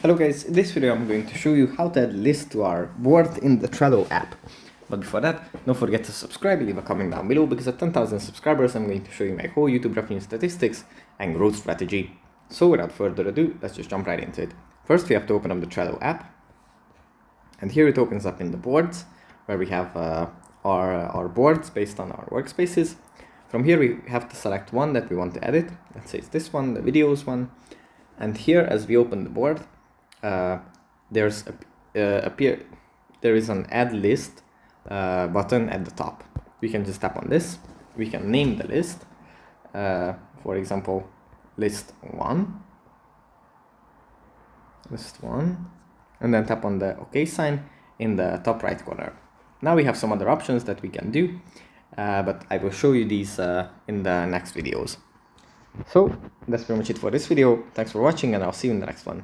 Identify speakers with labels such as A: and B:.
A: Hello guys, in this video I'm going to show you how to add lists to our board in the Trello app. But before that, don't forget to subscribe and leave a comment down below, because at 10,000 subscribers I'm going to show you my whole YouTube revenue statistics and growth strategy. So without further ado, let's just jump right into it. First we have to open up the Trello app. And here it opens up in the boards, where we have our boards based on our workspaces. From here we have to select one that we want to edit. Let's say it's this one, the videos one. And here, as we open the board, there is an add list button at the top. We can just tap on this. We can name the list, for example, list 1, and then tap on the OK sign in the top right corner. Now we have some other options that we can do, but I will show you these in the next videos. So that's pretty much it for this video. Thanks for watching, and I'll see you in the next one.